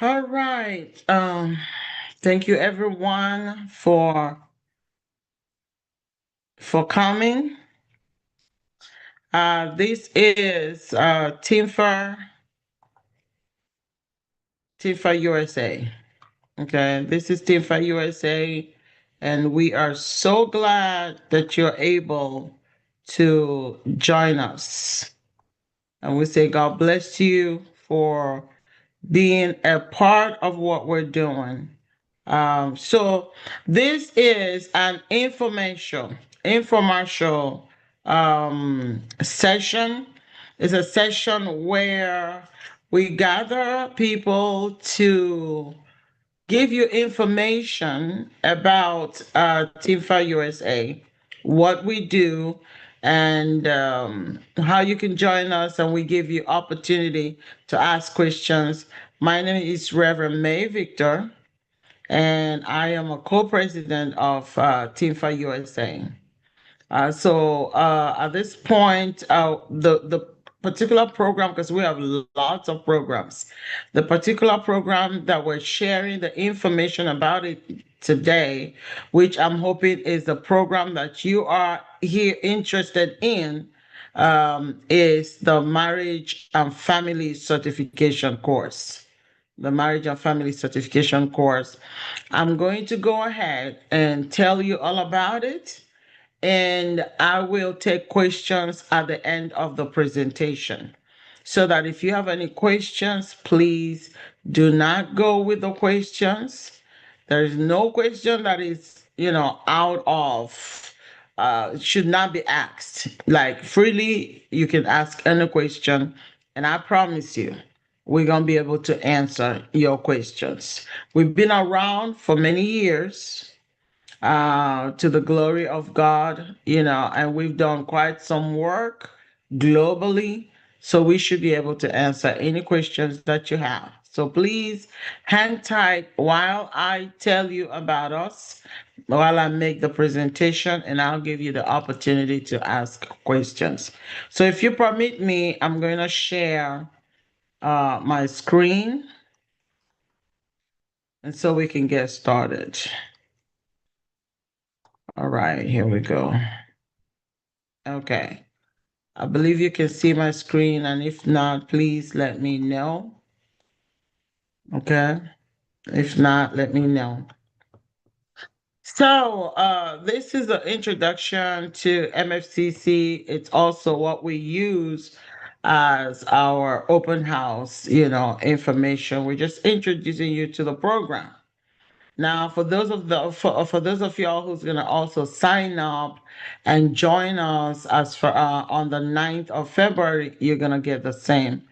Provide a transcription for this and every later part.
All right. Thank you everyone for coming. This is Team USA. Okay, this is Team USA, and we are so glad that you're able to join us. And we say God bless you for being a part of what we're doing. So this is an informational session. It's a session where we gather people to give you information about Teamfa USA, what we do, and how you can join us, and we give you opportunity to ask questions. My name is Reverend May Victor, and I am a co-president of Teamfa USA. At this point, the particular program, because we have lots of programs, the particular program that we're sharing the information about it today, which I'm hoping is the program that you are here interested in, is the Marriage and Family Certification course. The Marriage and Family Certification course. I'm going to go ahead and tell you all about it, and I will take questions at the end of the presentation. So that if you have any questions, please do not go with the questions. There is no question that is, out of, should not be asked. Like freely, you can ask any question, and I promise you, we're going to be able to answer your questions. We've been around for many years, to the glory of God, and we've done quite some work globally. So we should be able to answer any questions that you have. So please hang tight while I tell you about us, while I make the presentation, and I'll give you the opportunity to ask questions. So if you permit me, I'm going to share my screen, and so we can get started. All right, here we go. Okay. I believe you can see my screen, and if not, please let me know. Okay. If not, let me know. So, this is an introduction to MFCC. It's also what we use as our open house, information. We're just introducing you to the program. Now, for those of y'all who's gonna also sign up and join us as for on the 9th of February, you're gonna get the same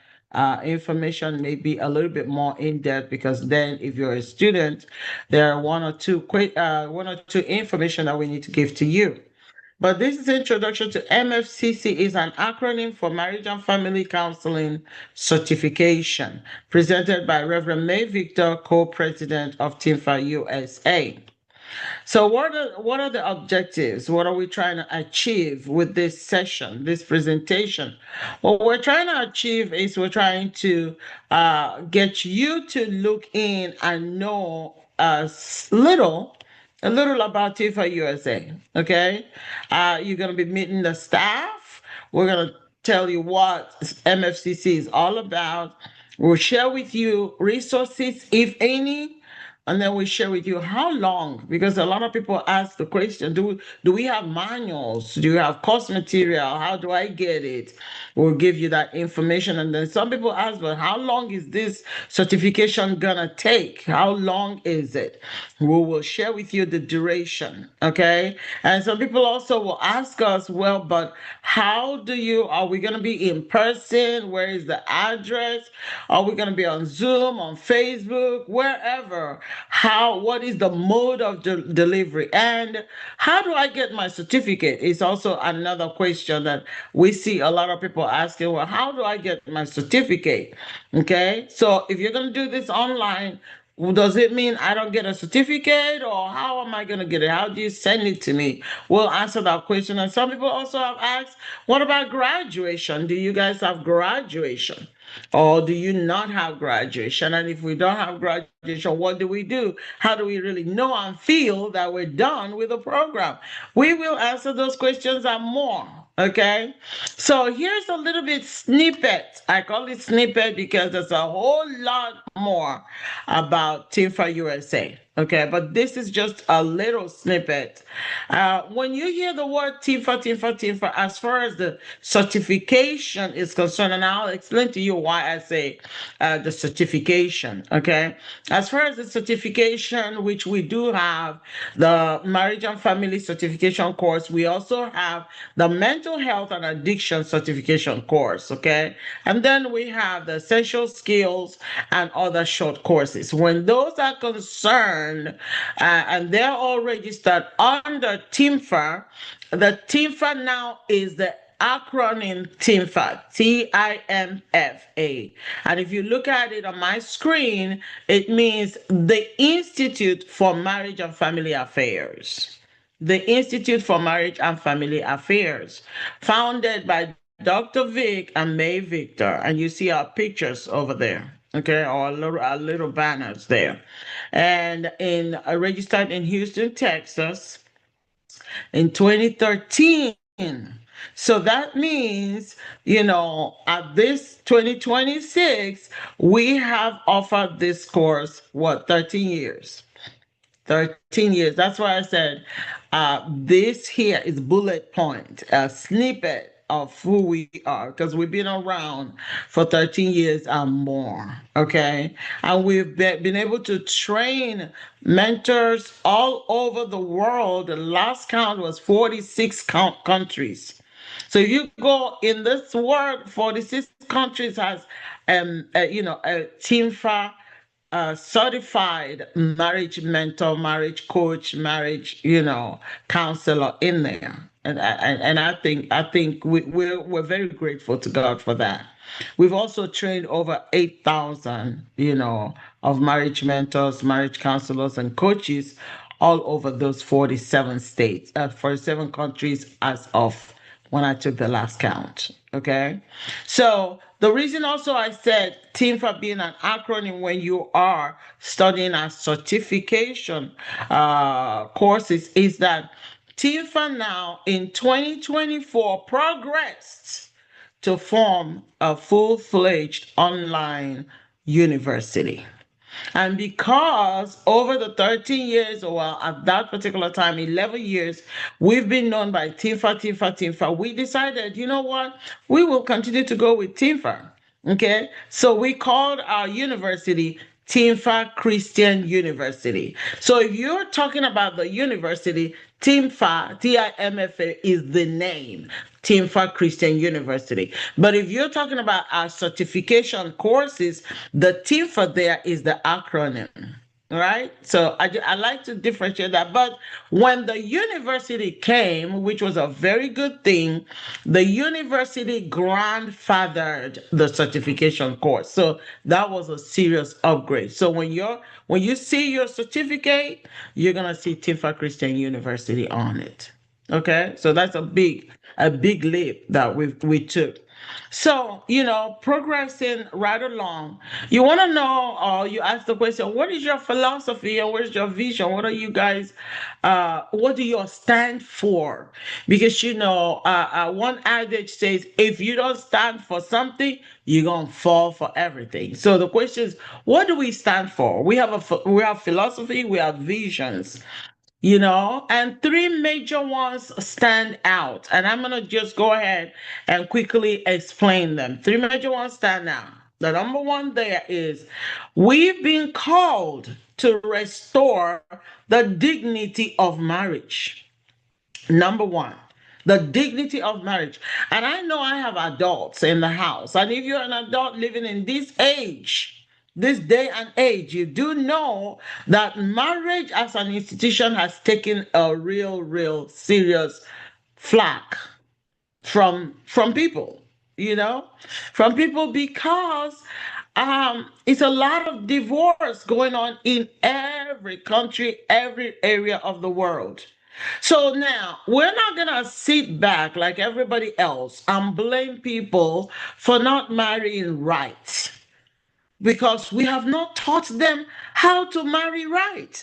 information, maybe a little bit more in depth, because then if you're a student, there are one or two information that we need to give to you. But this is Introduction to MFCC, is an acronym for Marriage and Family Counseling Certification, presented by Reverend May Victor, co-president of TINFA USA. So what are the objectives? What are we trying to achieve with this session, this presentation? What we're trying to achieve is we're trying to get you to look in and know a little about TIFA USA. Okay, you're going to be meeting the staff. We're going to tell you what MFCC is all about. We'll share with you resources, if any, and then we share with you how long, because a lot of people ask the question, do we have manuals, do you have course material, how do I get it? We'll give you that information. And then some people ask, but how long is this certification gonna take? How long is it? We will share with you the duration. Okay. And some people also will ask us, well, but are we gonna be in person? Where is the address? Are we gonna be on Zoom, on Facebook, wherever? What is the mode of delivery? And how do I get my certificate? Is also another question that we see a lot of people asking. Well, how do I get my certificate? Okay, so if you're going to do this online, Does it mean I don't get a certificate, or how am I going to get it? How do you send it to me? We'll answer that question. And some people also have asked, what about graduation? Do you guys have graduation? Or do you not have graduation? And if we don't have graduation, what do we do? How do we really know and feel that we're done with the program? We will answer those questions and more. Okay. So here's a little bit snippet. I call it snippet because there's a whole lot more about Tifa USA. Okay, but this is just a little snippet. When you hear the word Tifa, as far as the certification is concerned, and I'll explain to you why I say the certification. Okay, as far as the certification, which we do have the marriage and family certification course, we also have the mental health and addiction certification course. Okay, and then we have the essential skills and other short courses. When those are concerned, and they're all registered under TIMFA, the TIMFA now is the acronym TIMFA, TIMFA. And if you look at it on my screen, it means the Institute for Marriage and Family Affairs. The Institute for Marriage and Family Affairs, founded by Dr. Vic and May Victor. And you see our pictures over there, okay, or our little banners there. And in registered in Houston, Texas in 2013. So that means, at this 2026, we have offered this course, what, 13 years? 13 years. That's why I said this here is bullet point, a snippet of who we are, because we've been around for 13 years and more. Okay. And we've been able to train mentors all over the world. The last count was 46 countries. So you go in this world, 46 countries has, a team for certified marriage mentor, marriage coach, marriage, counselor in there. And I think we're very grateful to God for that. We've also trained over 8,000, of marriage mentors, marriage counselors, and coaches all over those 47 states, 47 countries as of when I took the last count. Okay. So the reason also I said team for being an acronym when you are studying a certification courses is that TIFA now in 2024 progressed to form a full-fledged online university. And because over the 13 years, or well, at that particular time, 11 years, we've been known by Tifa, we decided, you know what? We will continue to go with Tifa. Okay. So we called our university Timfa Christian University. So if you're talking about the university, Timfa, TIMFA is the name, Timfa Christian University. But if you're talking about our certification courses, the Timfa there is the acronym. Right? So I like to differentiate that. But when the university came, which was a very good thing, the university grandfathered the certification course. So that was a serious upgrade. So when you see your certificate, you're gonna see Tifa Christian University on it. Okay, so that's a big leap that we took. So, progressing right along, you want to know, or you ask the question, what is your philosophy and what is your vision? What are you guys, what do you stand for? Because, one adage says, if you don't stand for something, you're going to fall for everything. So the question is, what do we stand for? We have philosophy, we have visions, and three major ones stand out. And I'm going to just go ahead and quickly explain them. Three major ones stand out. The number one there is we've been called to restore the dignity of marriage. Number one, the dignity of marriage. And I know I have adults in the house. And if you're an adult living in this age, this day and age, you do know that marriage as an institution has taken a real serious flack from people, you know, from people because it's a lot of divorce going on in every country, every area of the world. So now we're not gonna sit back like everybody else and blame people for not marrying right, because we have not taught them how to marry right.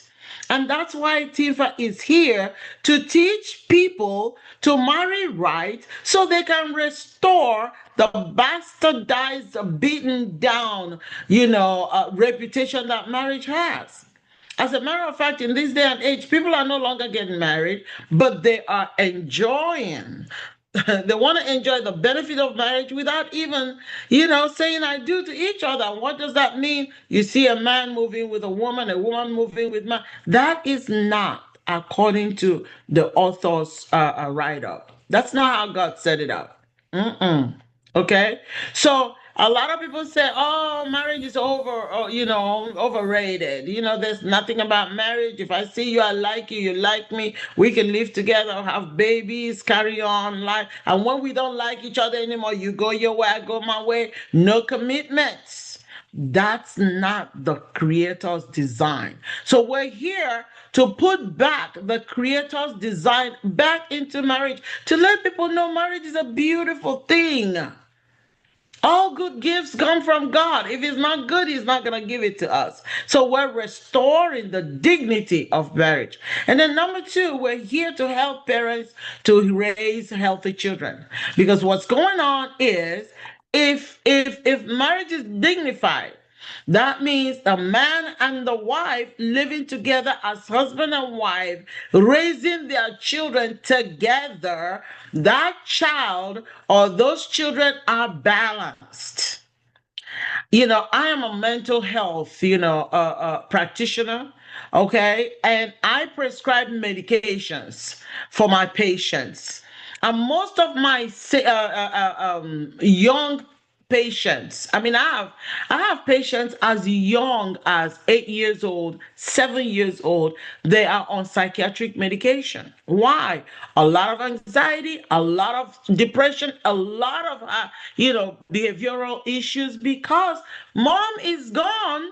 And that's why Tifa is here to teach people to marry right so they can restore the bastardized, beaten down, reputation that marriage has. As a matter of fact, in this day and age, people are no longer getting married, but they are enjoying. They want to enjoy the benefit of marriage without even, saying I do to each other. And what does that mean? You see a man moving with a woman moving with man. That is not according to the author's write up. That's not how God set it up. Mm-mm. Okay, so a lot of people say, "Oh, marriage is overrated." There's nothing about marriage. If I see you, I like you. You like me. We can live together, have babies, carry on life. And when we don't like each other anymore, you go your way, I go my way. No commitments. That's not the Creator's design. So we're here to put back the Creator's design back into marriage, to let people know marriage is a beautiful thing. All good gifts come from God. If it's not good, He's not going to give it to us. So we're restoring the dignity of marriage. And then number two, we're here to help parents to raise healthy children. Because what's going on is, if marriage is dignified, that means the man and the wife living together as husband and wife, raising their children together. That child or those children are balanced. I am a mental health, practitioner. Okay. And I prescribe medications for my patients. And most of my young patients, I have patients as young as 8 years old, 7 years old. They are on psychiatric medication. Why? A lot of anxiety, a lot of depression, a lot of behavioral issues, because mom is gone,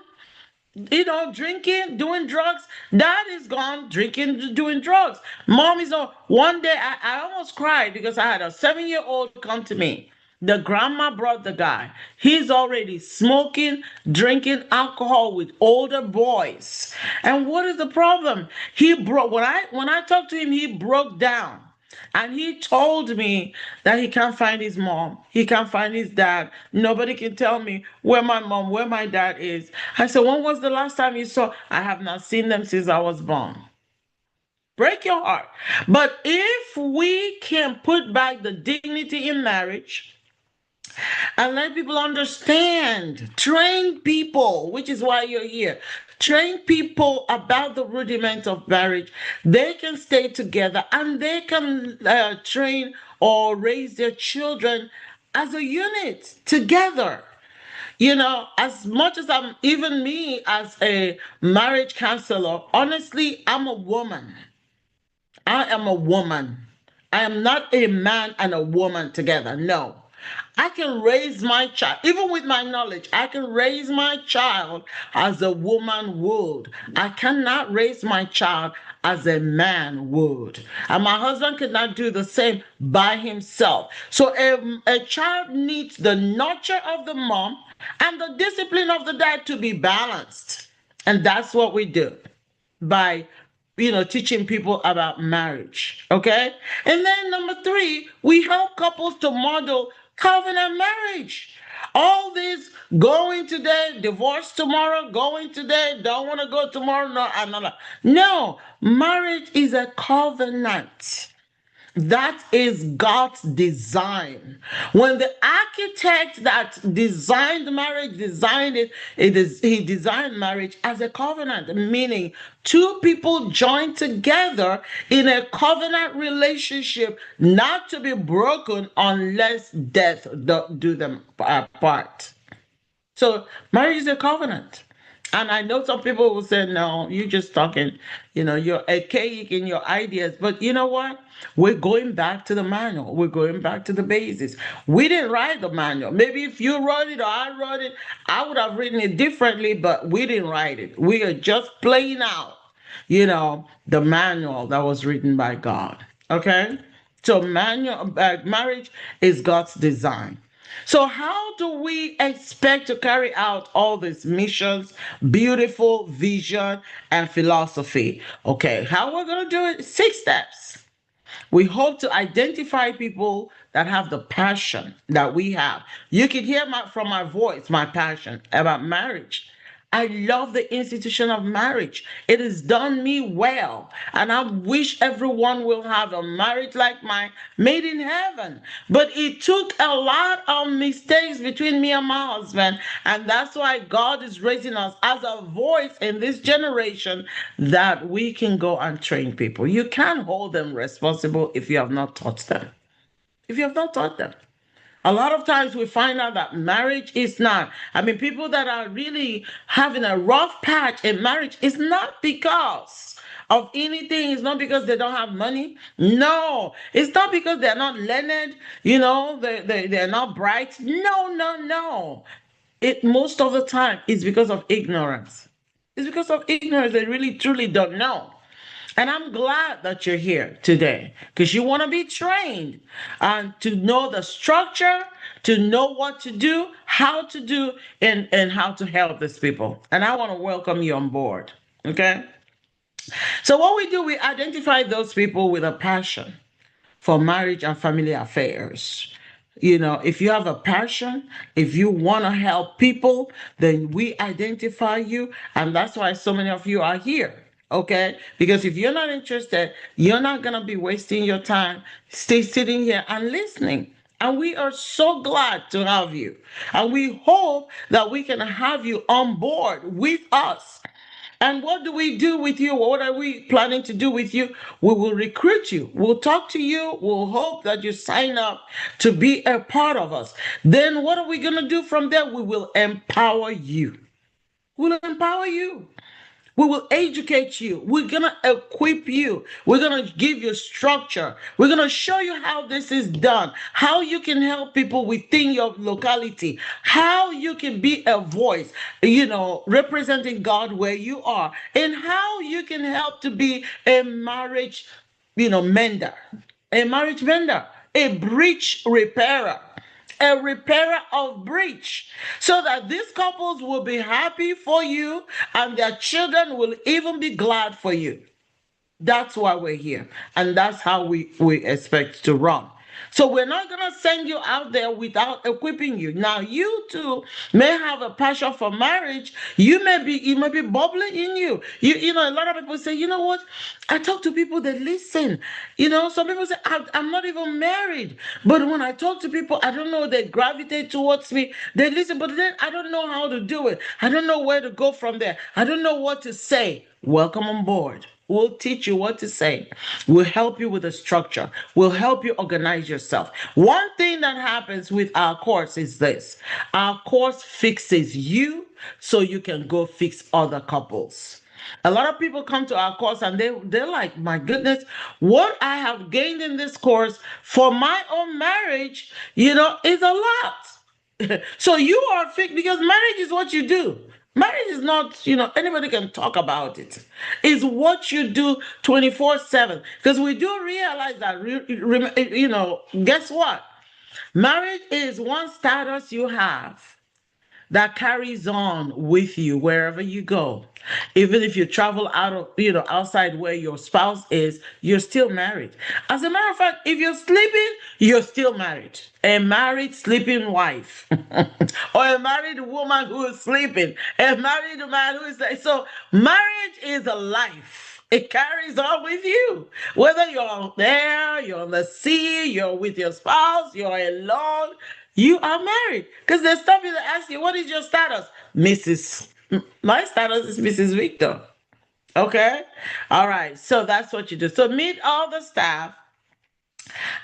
drinking, doing drugs. Dad is gone, drinking, doing drugs. Mom is on. One day, I almost cried because I had a 7-year old come to me. The grandma brought the guy. He's already smoking, drinking alcohol with older boys. And what is the problem? He broke. When I talked to him, he broke down. And he told me that he can't find his mom. He can't find his dad. Nobody can tell me where my mom, where my dad is. I said, when was the last time you saw? I have not seen them since I was born. Break your heart. But if we can put back the dignity in marriage, and let people understand, train people, which is why you're here. Train people about the rudiment of marriage. They can stay together and they can train or raise their children as a unit together. As much as I'm, even me as a marriage counselor, honestly, I'm a woman. I am a woman. I am not a man and a woman together. No. I can raise my child, even with my knowledge, I can raise my child as a woman would. I cannot raise my child as a man would. And my husband could not do the same by himself. So a child needs the nurture of the mom and the discipline of the dad to be balanced. And that's what we do by teaching people about marriage. Okay. And then number three, we help couples to model covenant marriage. All this going today, divorce tomorrow, going today, don't want to go tomorrow. No, another. No, marriage is a covenant. That is God's design. When the architect that designed marriage designed it, he designed marriage as a covenant, meaning two people joined together in a covenant relationship, not to be broken unless death do them apart. So marriage is a covenant. And I know some people will say, no, you're just talking, you're archaic in your ideas. But you know what? We're going back to the manual. We're going back to the basis. We didn't write the manual. Maybe if you wrote it or I wrote it, I would have written it differently, but we didn't write it. We are just playing out, the manual that was written by God. Okay? So marriage is God's design. So, how do we expect to carry out all these missions, beautiful vision, and philosophy? Okay, how we're going to do it? 6 steps. We hope to identify people that have the passion that we have. You can hear from my voice, my passion about marriage. I love the institution of marriage. It has done me well. And I wish everyone will have a marriage like mine made in heaven. But it took a lot of mistakes between me and my husband. And that's why God is raising us as a voice in this generation that we can go and train people. You can't hold them responsible if you have not taught them. If you have not taught them. A lot of times we find out that marriage is not. I mean, people that are really having a rough patch in marriage is not because of anything. It's not because they don't have money. No, it's not because they're not learned, they're not bright. No, no, no. It most of the time is because of ignorance. It's because of ignorance. They really truly don't know. And I'm glad that you're here today because you want to be trained and to know the structure, to know what to do, how to do, and how to help these people. And I want to welcome you on board. Okay. So, what we do, we identify those people with a passion for marriage and family affairs. If you have a passion, if you want to help people, then we identify you. And that's why so many of you are here. Okay? Because if you're not interested, you're not going to be wasting your time stay sitting here and listening. And we are so glad to have you. And we hope that we can have you on board with us. And what do we do with you? What are we planning to do with you? We will recruit you. We'll talk to you. We'll hope that you sign up to be a part of us. Then what are we going to do from there? We will empower you. We'll empower you. We will educate you. We're going to equip you. We're going to give you structure. We're going to show you how this is done, how you can help people within your locality, how you can be a voice, representing God where you are, and how you can help to be a marriage, mender, a breach repairer, a repairer of breach, so that these couples will be happy for you and their children will even be glad for you. That's why we're here. And that's how we expect to run. So we're not going to send you out there without equipping you. Now, you too may have a passion for marriage. It may be bubbling in you. A lot of people say, you know what? I talk to people that listen. Some people say, I'm not even married. But when I talk to people, I don't know, they gravitate towards me. They listen, but then I don't know how to do it. I don't know where to go from there. I don't know what to say. Welcome on board. We'll teach you what to say. We'll help you with the structure. We'll help you organize yourself. One thing that happens with our course is this. Our course fixes you so you can go fix other couples. A lot of people come to our course and they're like, my goodness, what I have gained in this course for my own marriage, is a lot. So you are fixed because marriage is what you do. Marriage is not, anybody can talk about it. It's what you do 24/7. Because we do realize that, guess what? Marriage is one status you have that carries on with you wherever you go. Even if you travel outside where your spouse is, you're still married. As a matter of fact, if you're sleeping, you're still married. A married sleeping wife, or a married woman who is sleeping, a married man who is like, so marriage is a life. It carries on with you. Whether you're there, you're on the sea, you're with your spouse, you're alone, you are married. Because they stop you to ask you, what is your status? Mrs. My status is Mrs. Victor. Okay? All right. So that's what you do. So meet all the staff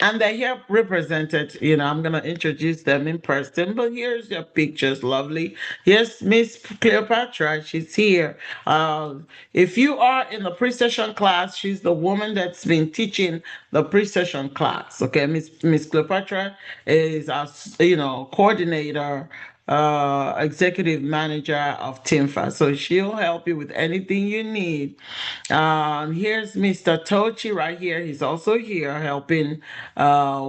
And they're here represented. I'm going to introduce them in person, but here's your pictures, lovely. Here's Miss Cleopatra. She's here. Uh, if you are in the pre-session class, she's the woman that's been teaching the pre-session class. Okay, Miss Cleopatra is our, coordinator, executive manager of TINFA. So she'll help you with anything you need. Here's Mr. Tochi right here. He's also here helping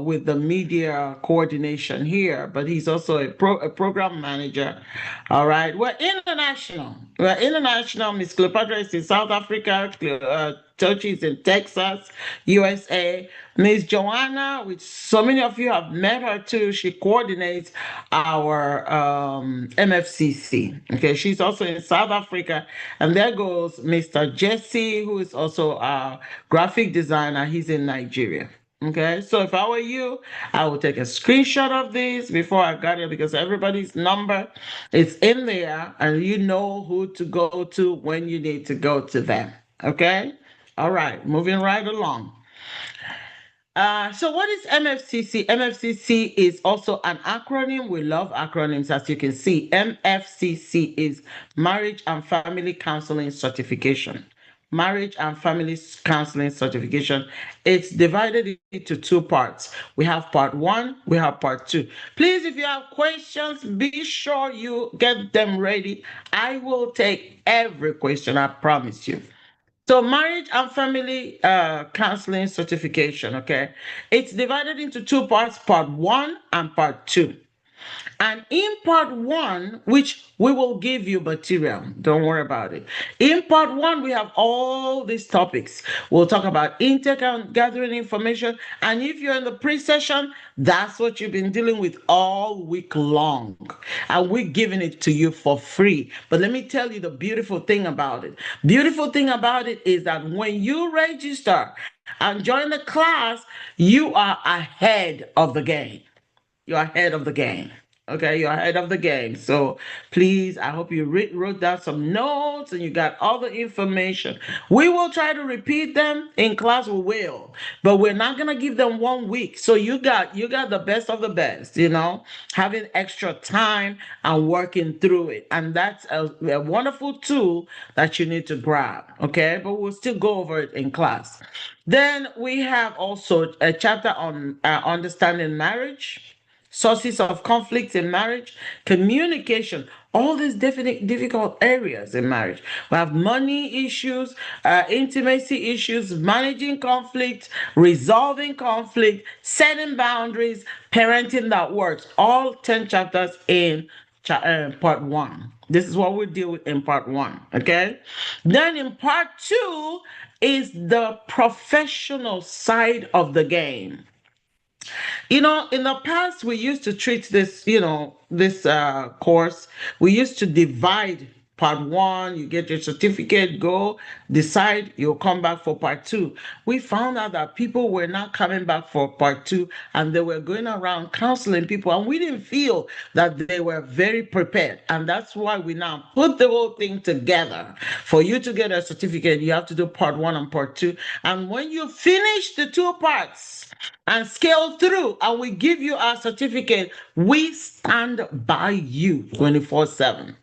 with the media coordination here, but he's also a program manager. All right. We're international. We're international. Miss Cleopatra is in South Africa. Tochi is in Texas, USA. Miss Joanna, which so many of you have met her too, she coordinates our MFCC. Okay, she's also in South Africa. And there goes Mr. Jesse, who is also a graphic designer. He's in Nigeria. Okay, so if I were you, I would take a screenshot of this before I got here because everybody's number is in there and you know who to go to when you need to go to them. Okay, all right, moving right along. So what is MFCC? MFCC is also an acronym. We love acronyms, as you can see. MFCC is Marriage and Family Counseling Certification. Marriage and Family Counseling Certification. It's divided into two parts. We have part one, we have part two. Please, if you have questions, be sure you get them ready. I will take every question, I promise you. So marriage and family counseling certification, okay? It's divided into two parts, part one and part two. And in part one, which we will give you material, don't worry about it. In part one, we have all these topics. We'll talk about intake and gathering information. And if you're in the pre session, that's what you've been dealing with all week long. And we're giving it to you for free. But let me tell you the beautiful thing about it. Beautiful thing about it is that when you register and join the class, you are ahead of the game. You're ahead of the game. Okay, you're ahead of the game. So please, I hope you wrote down some notes and you got all the information. We will try to repeat them in class. We will, but we're not gonna give them 1 week. So you got the best of the best. Having extra time and working through it, and that's a wonderful tool that you need to grab. Okay, but we'll still go over it in class. Then we have also a chapter on understanding marriage, sources of conflicts in marriage, communication, all these definite difficult areas in marriage. We have money issues, intimacy issues, managing conflict, resolving conflict, setting boundaries, parenting that works. All 10 chapters in part one. This is what we deal with in part one. Okay. Then in part two is the professional side of the game. In the past, we used to treat this course, we used to divide part one, you get your certificate, go, decide, you'll come back for part two. We found out that people were not coming back for part two and they were going around counseling people, and we didn't feel that they were very prepared. And that's why we now put the whole thing together. For you to get a certificate, you have to do part one and part two. And when you finish the two parts, and scale through and we give you our certificate, we stand by you 24/7.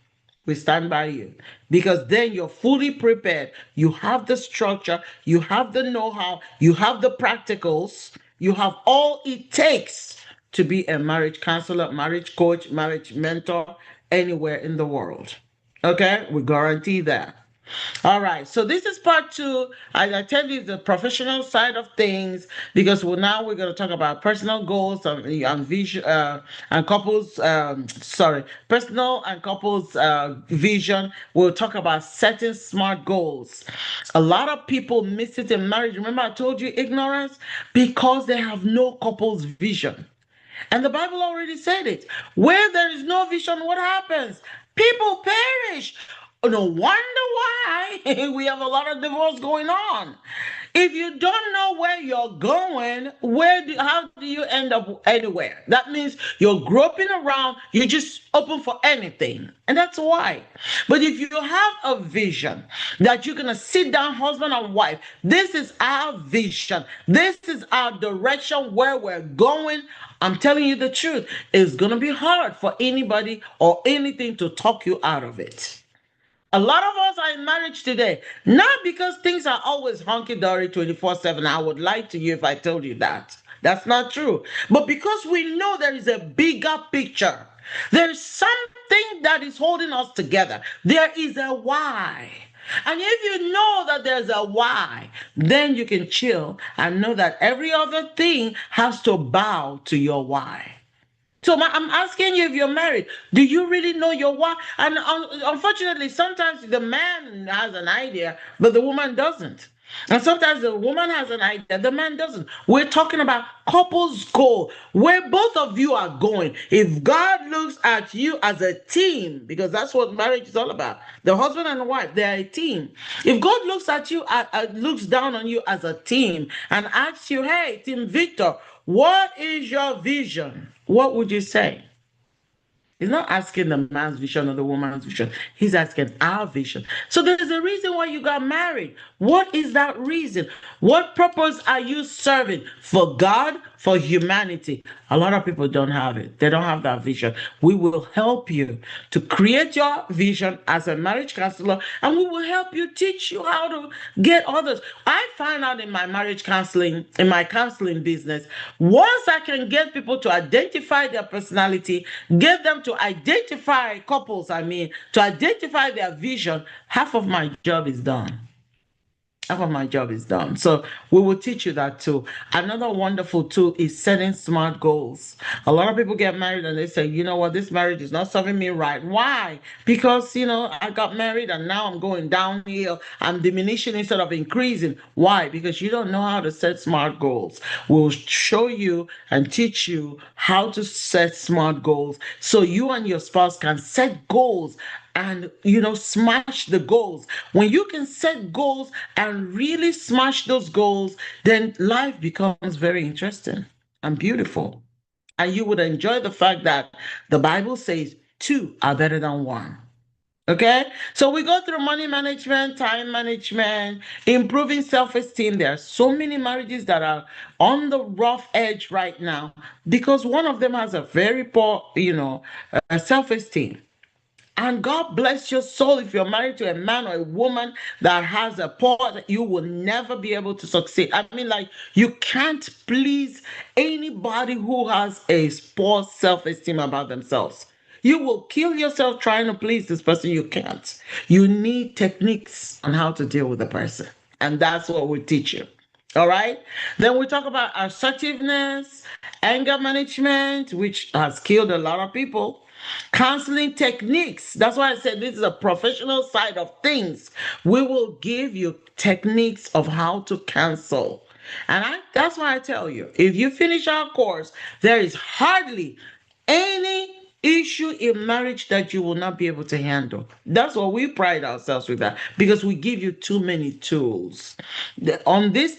We stand by you because then you're fully prepared. You have the structure, you have the know-how, you have the practicals, you have all it takes to be a marriage counselor, marriage coach, marriage mentor anywhere in the world. Okay, we guarantee that. All right, so this is part two. I tell you the professional side of things because now we're going to talk about personal goals and vision and couples. Sorry, personal and couples vision. We'll talk about setting smart goals. A lot of people miss it in marriage. Remember, I told you ignorance because they have no couples vision. And the Bible already said it. Where there is no vision, what happens? People perish. No wonder why we have a lot of divorce going on. If you don't know where you're going, how do you end up anywhere? That means you're groping around, you're just open for anything. And that's why. But if you have a vision that you're going to sit down, husband and wife, this is our vision, this is our direction where we're going. I'm telling you the truth. It's going to be hard for anybody or anything to talk you out of it. A lot of us are in marriage today, not because things are always hunky dory 24/7. I would lie to you if I told you that. That's not true. But because we know there is a bigger picture, there's something that is holding us together. There is a why. And if you know that there's a why, then you can chill and know that every other thing has to bow to your why. So I'm asking you, if you're married, do you really know your wife? And unfortunately, sometimes the man has an idea, but the woman doesn't. And sometimes the woman has an idea, the man doesn't. We're talking about couples goal, where both of you are going. If God looks at you as a team, because that's what marriage is all about, the husband and the wife, they are a team. If God looks at you, looks down on you as a team and asks you, hey, Team Victor, what is your vision? What would you say? He's not asking the man's vision or the woman's vision. He's asking our vision. So there's a reason why you got married. What is that reason? What purpose are you serving? For God, for humanity? A lot of people don't have it. They don't have that vision. We will help you to create your vision as a marriage counselor, and we will help you, teach you how to get others. I find out in my marriage counseling, in my counseling business, once I can get people to identify their personality, get them to identify couples, to identify their vision, half of my job is done. Half of my job is done. So we will teach you that too. Another wonderful tool is setting smart goals. A lot of people get married and they say, you know what, this marriage is not serving me right. Why? Because, I got married and now I'm going downhill. I'm diminishing instead of increasing. Why? Because you don't know how to set smart goals. We'll show you and teach you how to set smart goals so you and your spouse can set goals and smash the goals. When you can set goals and really smash those goals, then life becomes very interesting and beautiful, and you would enjoy the fact that the Bible says two are better than one. Okay, so we go through money management, time management, improving self-esteem. There are so many marriages that are on the rough edge right now because one of them has a very poor self-esteem. And God bless your soul if you're married to a man or a woman that has a poor, you will never be able to succeed. Like, you can't please anybody who has a poor self-esteem about themselves. You will kill yourself trying to please this person. You can't. You need techniques on how to deal with the person. And that's what we teach you. All right. Then we talk about assertiveness, anger management, which has killed a lot of people. Counseling techniques. That's why I said this is a professional side of things. We will give you techniques of how to counsel. And that's why I tell you, if you finish our course, there is hardly any issue in marriage that you will not be able to handle. That's what we pride ourselves with, that because we give you too many tools. On this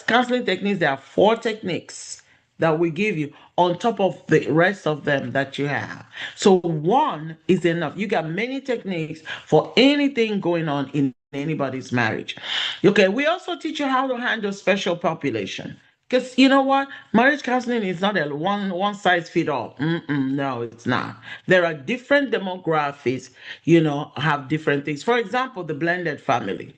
counseling techniques, there are 4 techniques that we give you on top of the rest of them that you have. So one is enough. You got many techniques for anything going on in anybody's marriage. Okay, we also teach you how to handle special population. Because you know what? Marriage counseling is not a one size fit all. No, it's not. There are different demographics, have different things. For example, the blended family.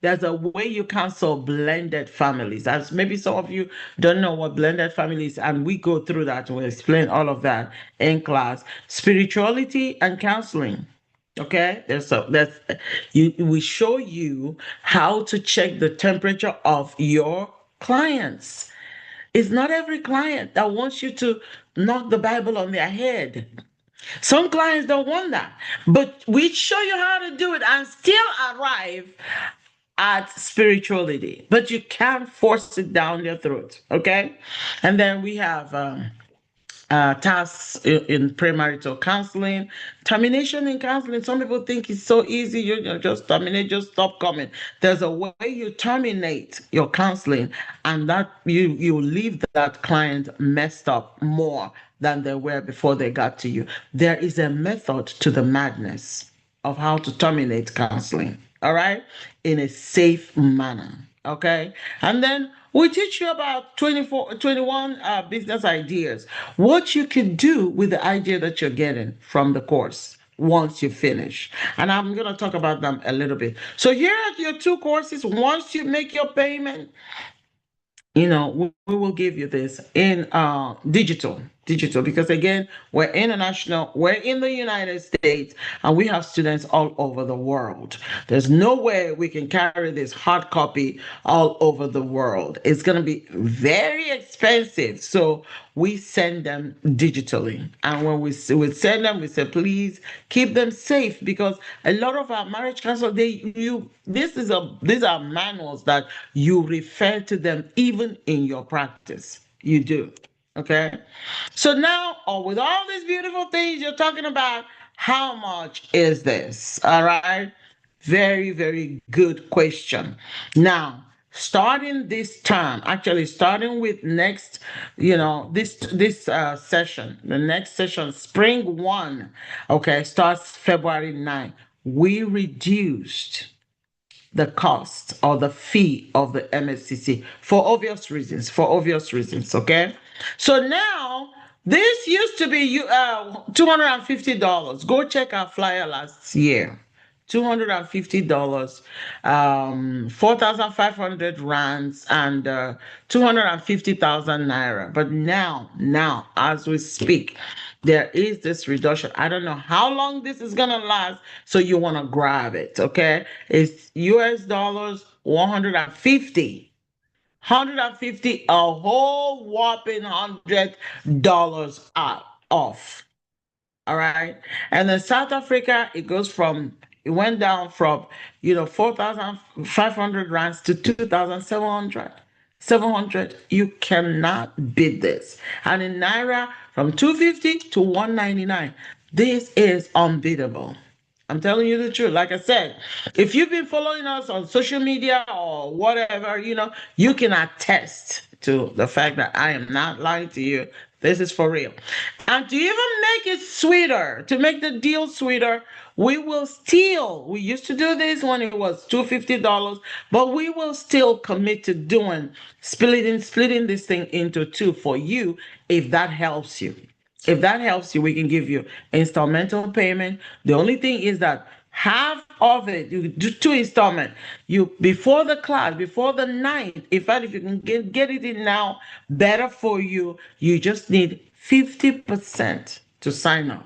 There's a way you counsel blended families. As maybe some of you don't know what blended families, and we go through that and we explain all of that in class. Spirituality and counseling. Okay, we show you how to check the temperature of your clients. It's not every client that wants you to knock the Bible on their head. Some clients don't want that, but we show you how to do it and still arrive at spirituality, but you can't force it down their throat. Okay, and then we have tasks in premarital counseling, termination in counseling. Some people think it's so easy. You just terminate, just stop coming. There's a way you terminate your counseling, and that you leave that client messed up more than they were before they got to you. There is a method to the madness of how to terminate counseling. All right, in a safe manner. Okay, and then we teach you about 24, 21 business ideas, what you can do with the idea that you're getting from the course once you finish. And I'm going to talk about them a little bit. So here are your two courses. Once you make your payment, we will give you this in digital, because again, we're international, we're in the United States, and we have students all over the world. There's no way we can carry this hard copy all over the world. It's going to be very expensive, so we send them digitally. And when we send them, we say please keep them safe, because a lot of our marriage counsel, these are manuals that you refer to them even in your practice. You do. Okay. So now, with all these beautiful things you're talking about, how much is this? All right. Very, very good question. Now, starting this term, actually starting with next, this session, the next session, spring one, okay, starts February 9th. We reduced the cost or the fee of the MFCC for obvious reasons. Okay. So now this used to be $250. Go check our flyer last year. $250, 4,500 rands, and 250,000 naira. But now, as we speak, there is this reduction. I don't know how long this is gonna last, so you want to grab it. Okay, it's US dollars 150. 150, a whole whopping $100 off. All right. And then South Africa, it went down from 4,500 rands to 2,700. 700. You cannot beat this. And in Naira, from 250 to 199. This is unbeatable. I'm telling you the truth. Like I said, if you've been following us on social media or whatever, you can attest to the fact that I am not lying to you. This is for real. And to even make it sweeter, to make the deal sweeter, we used to do this when it was $250, but we will still commit to doing splitting this thing into two for you, if that helps you. If that helps you, we can give you installmental payment. The only thing is that half of it, you do two installment. You before the class, before the night. In fact, if you can get it in now, better for you. You just need 50% to sign up.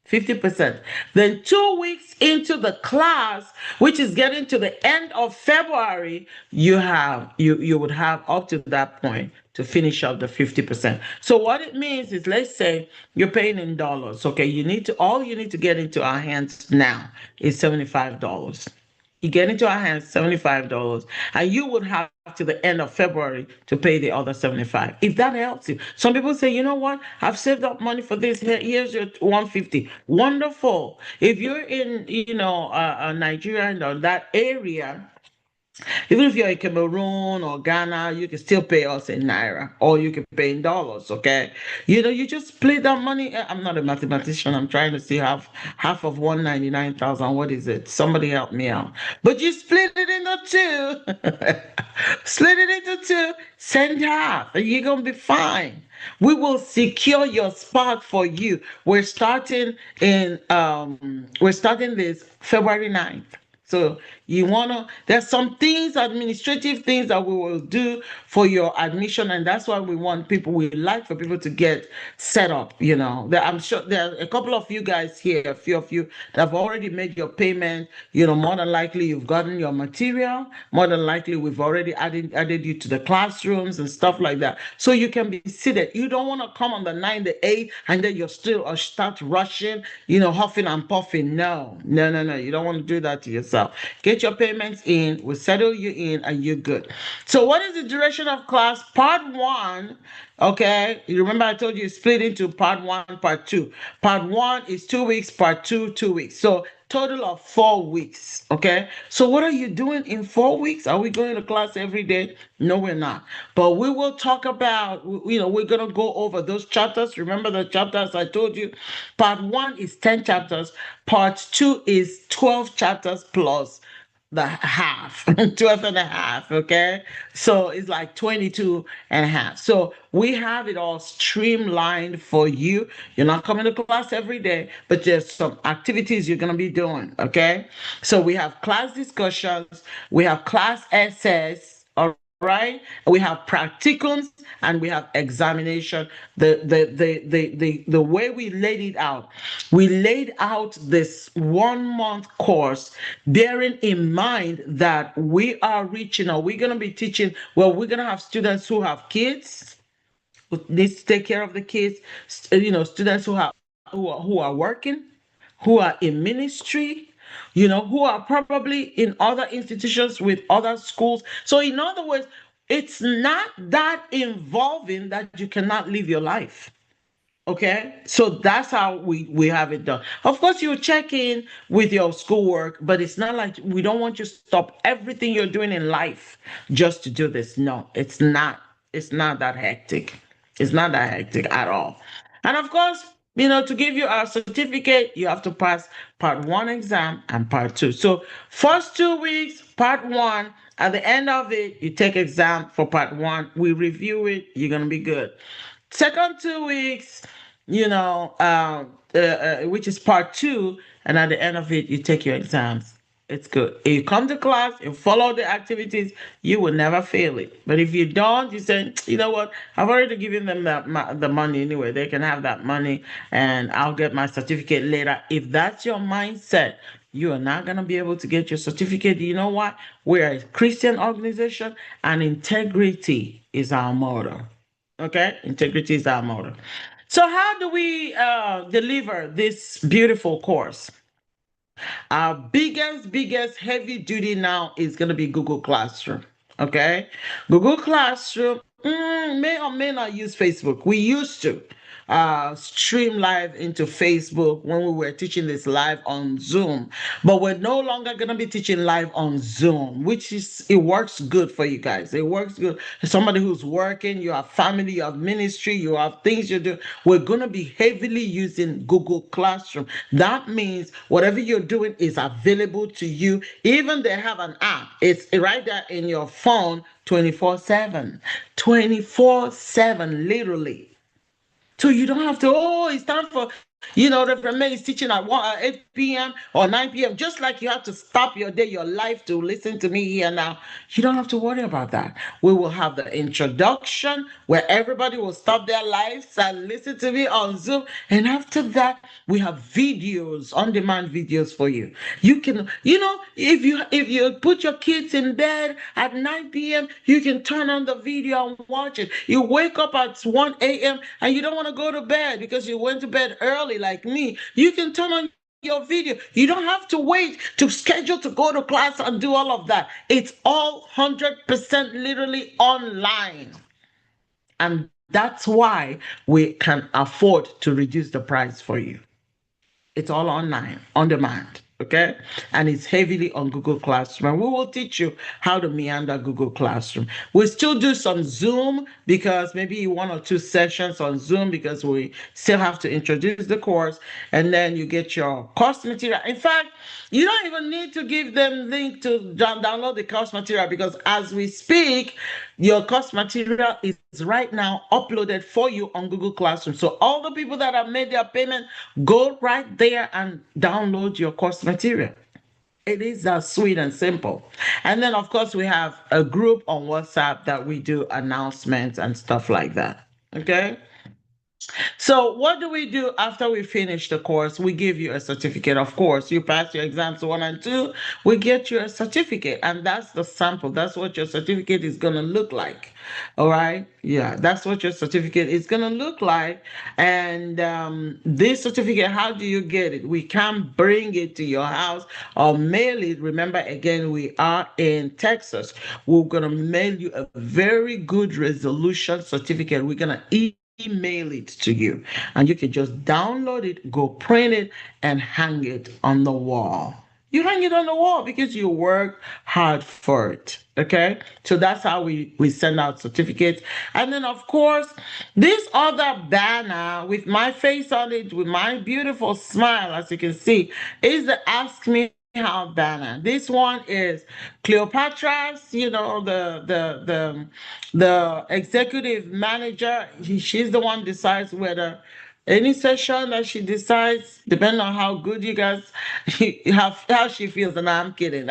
50%. Then 2 weeks into the class, which is getting to the end of February, you would have up to that point to finish up the 50%. So what it means is, let's say you're paying in dollars. Okay, all you need to get into our hands now is $75. You get into our hands $75, and you would have to the end of February to pay the other 75. If that helps you. Some people say, you know what? I've saved up money for this. Here's your 150. Wonderful. If you're in, Nigeria and that area, even if you're in Cameroon or Ghana, you can still pay us in Naira, or you can pay in dollars, okay? You just split that money. I'm not a mathematician. I'm trying to see half of 199,000. What is it? Somebody help me out. But you split it into two. Split it into two, send half, and you're gonna be fine. We will secure your spot for you. We're starting this February 9th. So there's some things, administrative things that we will do for your admission, and that's why we like for people to get set up. I'm sure there are a couple of you guys here, a few of you that have already made your payment. More than likely you've gotten your material. More than likely we've already added you to the classrooms and stuff like that. So you can be seated. You don't want to come on the 9th, the 8th, and then you're still start rushing, huffing and puffing. No. You don't want to do that to yourself. Get your payments in, we'll settle you in, and you're good. So what is the duration of class? Part one Okay, you remember I told you split into part one, part two. Part one is 2 weeks, part two, 2 weeks. So total of 4 weeks. Okay, so what are you doing in 4 weeks? Are we going to class every day? No, we're not. But we will talk about, we're going to go over those chapters. Remember the chapters I told you? Part one is 10 chapters, part two is 12 chapters plus the half 12 and a half. Okay, so it's like 22 and a half. So we have it all streamlined for you. You're not coming to class every day, but there's some activities you're going to be doing. Okay, so we have class discussions, we have class essays. All right, we have practicums, and we have examination. The way we laid it out, we laid out this 1 month course, bearing in mind that we are reaching, or we're going to be teaching, well, we're going to have students who have kids, who needs to take care of the kids, students who are working, who are in ministry, who are probably in other institutions with other schools. So in other words, it's not that involving that you cannot live your life. Okay, so that's how we have it done. Of course, you check in with your schoolwork, but it's not like we don't want you to stop everything you're doing in life just to do this. No, it's not. It's not that hectic. It's not that hectic at all. And of course, to give you a certificate, you have to pass part one exam and part two. So first 2 weeks, part one. At the end of it, you take exam for part one. We review it. You're gonna be good. Second 2 weeks, which is part two, and at the end of it, you take your exams. It's good. If you come to class and follow the activities, you will never fail it. But if you don't, you say, you know what? I've already given them the money anyway. They can have that money, and I'll get my certificate later. If that's your mindset, you are not going to be able to get your certificate. You know what? We're a Christian organization, and integrity is our motto. Okay, integrity is our motto. So how do we deliver this beautiful course? Our biggest heavy duty now is going to be Google Classroom. Okay, Google Classroom may or may not use Facebook. We used to stream live into Facebook when we were teaching this live on Zoom, but we're no longer going to be teaching live on Zoom, which is, it works good for you guys. It works good. Somebody who's working, you have family, you have ministry, you have things you do. We're going to be heavily using Google Classroom. That means whatever you're doing is available to you. Even they have an app. It's right there in your phone 24/7. 24/7, literally. So you don't have to, it's time for, the May is teaching at 8 p.m. or 9 p.m. Just like you have to stop your day, your life to listen to me here now. You don't have to worry about that. We will have the introduction where everybody will stop their lives and listen to me on Zoom. And after that, we have videos, on-demand videos for you. You can, if you put your kids in bed at 9 p.m., you can turn on the video and watch it. You wake up at 1 a.m. and you don't want to go to bed because you went to bed early like me. You can turn on your video. You don't have to wait to schedule to go to class and do all of that. It's all 100% literally online. And that's why we can afford to reduce the price for you. It's all online, on demand. Okay. And it's heavily on Google Classroom. And we will teach you how to meander Google Classroom. We still do some Zoom because maybe 1 or 2 sessions on Zoom because we still have to introduce the course. And then you get your course material. In fact, you don't even need to give them link to download the course material because as we speak, your course material is right now uploaded for you on Google Classroom. So all the people that have made their payment, go right there and download your course material. It is that sweet and simple. And then, of course, we have a group on WhatsApp that we do announcements and stuff like that. Okay. So what do we do after we finish the course? We give you a certificate. Of course, you pass your exams 1 and 2, we get you a certificate, and that's the sample. That's what your certificate is gonna look like. All right, yeah, that's what your certificate is gonna look like. And this certificate, how do you get it? We can't bring it to your house or mail it. Remember, again, we are in Texas. We're gonna mail you a very good resolution certificate. We're gonna email it to you, and you can just download it, go print it, and hang it on the wall. You hang it on the wall because you worked hard for it. Okay, so that's how we send out certificates. And then, of course, this other banner with my face on it, with my beautiful smile, as you can see, is the Ask Me How banner. This one is Cleopatra's, the executive manager. She's the one decides whether any session that she decides, depending on how good you guys how she feels. And I'm kidding,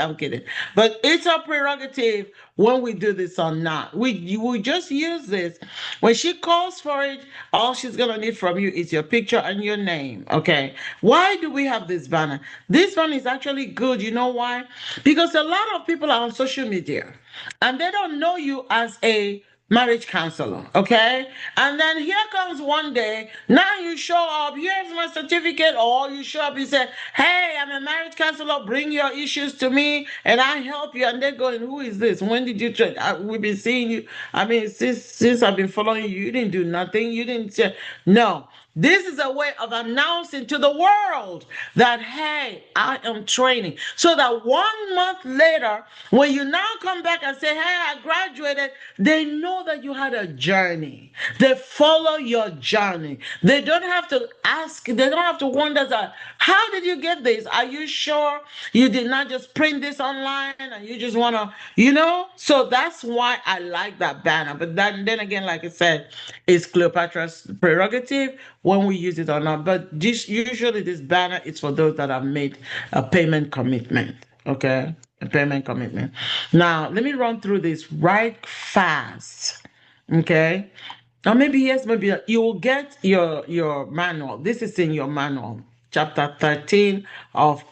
but it's a prerogative when we do this or not. We just use this when she calls for it. All she's gonna need from you is your picture and your name. Okay, why do we have this banner? This one is actually good. You know why? Because a lot of people are on social media and they don't know you as a marriage counselor. Okay, and then here comes one day, now you show up, here's my certificate, or you show up, you say, hey, I'm a marriage counselor, bring your issues to me and I help you. And they're going, who is this? When did you try? We've been seeing you, I mean, since I've been following you, you didn't do nothing, you didn't say no. This is a way of announcing to the world that, hey, I am training. So that 1 month later, when you now come back and say, hey, I graduated, they know that you had a journey. They follow your journey. They don't have to ask, they don't have to wonder that, how did you get this? Are you sure you did not just print this online and you just want to, So that's why I like that banner. But then again, like I said, it's Cleopatra's prerogative when we use it or not. But usually this banner is for those that have made a payment commitment. Okay, a payment commitment. Now let me run through this right fast. Okay. Or maybe yes, maybe you will get your manual. This is in your manual, chapter 13 of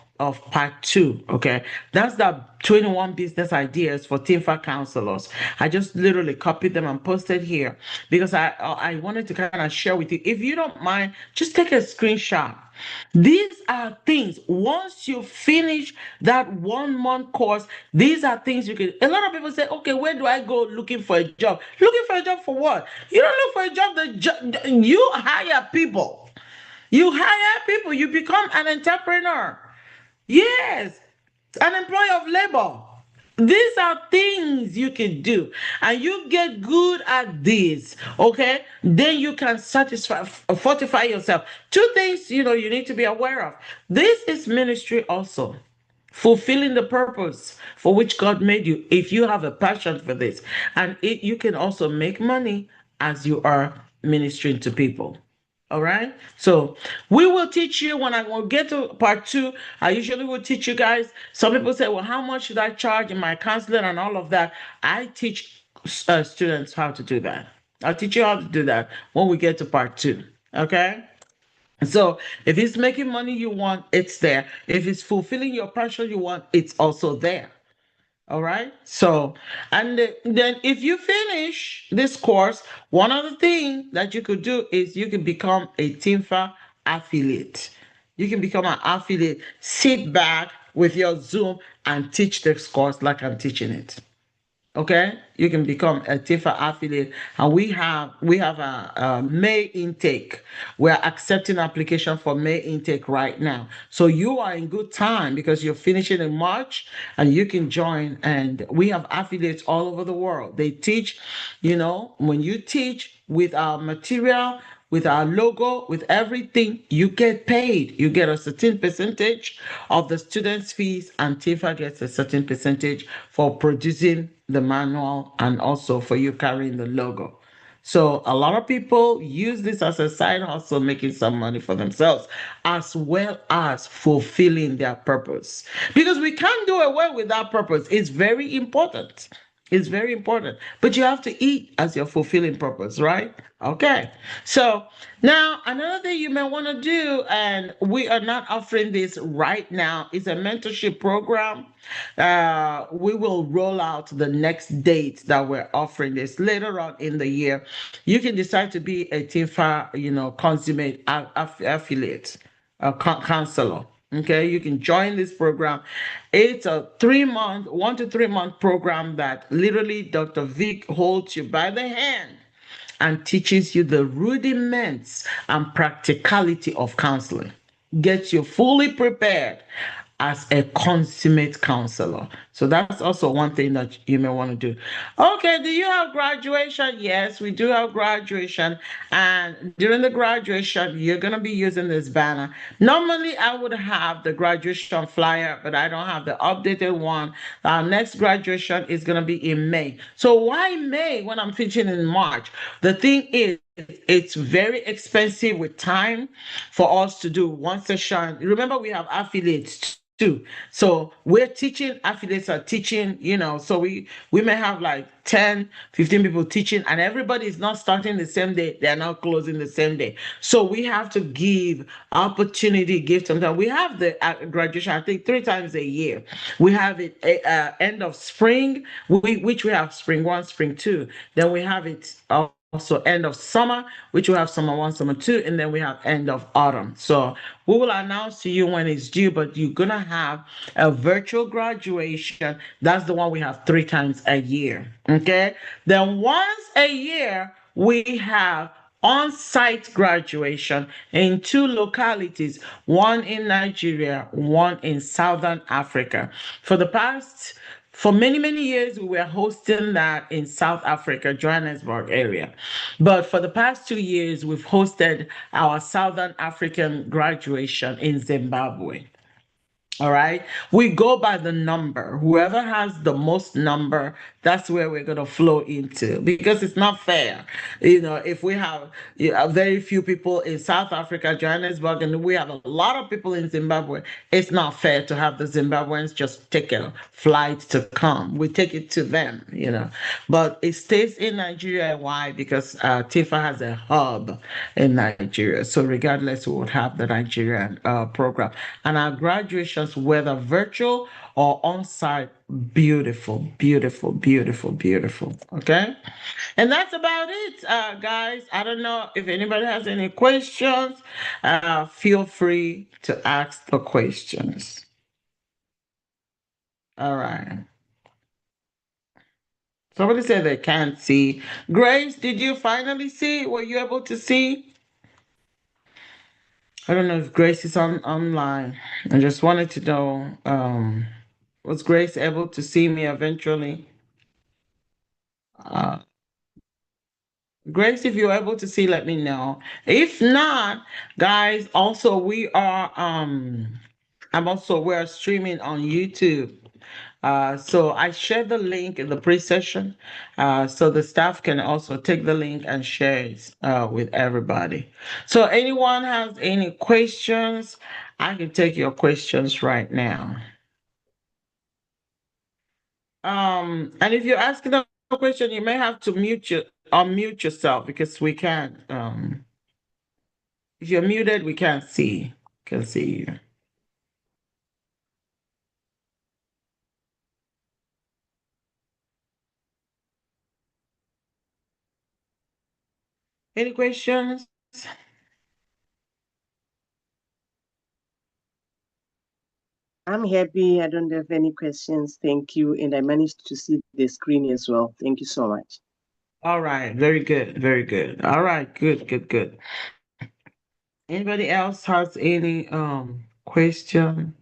part 2. Okay, that's the 21 business ideas for TINFA counselors. I just literally copied them and posted here because I wanted to kind of share with you. If you don't mind, just take a screenshot. These are things, once you finish that 1 month course, these are things you can. A lot of people say, okay, where do I go looking for a job? Looking for a job for what? You don't look for a job, you hire people. You hire people, you become an entrepreneur. Yes, an employee of labor. These are things you can do, and you get good at this. Okay, then you can fortify yourself. Two things you need to be aware of. This is ministry also, fulfilling the purpose for which God made you. If you have a passion for this, and you can also make money as you are ministering to people. All right. So we will teach you when I will get to part 2. I usually will teach you guys. Some people say, well, how much should I charge in my counseling and all of that? I teach students how to do that. I'll teach you how to do that when we get to part 2. Okay. So if it's making money you want, it's there. If it's fulfilling your passion you want, it's also there. All right. So, and then if you finish this course, one other thing that you could do is you can become a TINFA affiliate. You can become an affiliate, sit back with your Zoom and teach this course like I'm teaching it. Okay, you can become a TIFA affiliate, and we have a May intake. We're accepting application for May intake right now, so you are in good time because you're finishing in March, and you can join. And we have affiliates all over the world. They teach, when you teach with our material, with our logo, with everything, you get paid. You get a certain percentage of the students' fees, and TIFA gets a certain percentage for producing the manual and also for you carrying the logo. So a lot of people use this as a side hustle, making some money for themselves, as well as fulfilling their purpose. Because we can't do away with that purpose. It's very important. It's very important. But you have to eat as your fulfilling purpose, right? Okay. So now another thing you may want to do, and we are not offering this right now, is a mentorship program. We will roll out the next date that we're offering this later on in the year. You can decide to be a TIFA, consummate affiliate, a counselor. Okay, you can join this program. It's a 3 month, 1 to 3 month program that literally Dr. Vic holds you by the hand and teaches you the rudiments and practicality of counseling. Gets you fully prepared as a consummate counselor. So that's also one thing that you may want to do. Okay, do you have graduation? Yes, we do have graduation. And during the graduation, you're going to be using this banner. Normally, I would have the graduation flyer, but I don't have the updated one. Our next graduation is going to be in May. So why May when I'm teaching in March? The thing is, it's very expensive with time for us to do one session. Remember, we have affiliates too. So we're teaching, affiliates are teaching, so we may have like 10, 15 people teaching, and everybody is not starting the same day. They're not closing the same day. So we have to give opportunity, give some time. We have the graduation, I think, 3 times a year. We have it end of spring, which we have spring one, spring two. Then we have it also end of summer, which we have summer one, summer two, and then we have end of autumn. So we will announce to you when it's due, but you're gonna have a virtual graduation. That's the one we have 3 times a year. Okay. Then once a year, we have on-site graduation in 2 localities, one in Nigeria, one in Southern Africa. For many, many years, we were hosting that in South Africa, Johannesburg area. But for the past 2 years, we've hosted our Southern African graduation in Zimbabwe. All right. We go by the number. Whoever has the most number, that's where we're going to flow into because it's not fair. If we have very few people in South Africa, Johannesburg, and we have a lot of people in Zimbabwe, it's not fair to have the Zimbabweans just take a flight to come. We take it to them. But it stays in Nigeria. Why? Because TIFA has a hub in Nigeria. So regardless, we would have the Nigerian program. And our graduations, whether virtual or on-site, beautiful, beautiful, beautiful, beautiful. Okay? And that's about it, guys. I don't know if anybody has any questions. Feel free to ask the questions. All right. Somebody said they can't see. Grace, did you finally see? Were you able to see? I don't know if Grace is online. I just wanted to know, was Grace able to see me eventually? Uh, Grace, if you're able to see, let me know. If not, guys, also we're streaming on YouTube. So I share the link in the pre-session, so the staff can also take the link and share it with everybody. So anyone has any questions, I can take your questions right now. And if you're asking a question, you may have to unmute yourself because we can't. If you're muted, we can't see. Can see you. Any questions? I'm happy. I don't have any questions. Thank you. And I managed to see the screen as well. Thank you so much. All right, very good, very good. All right, good, good, good. Anybody else has any question?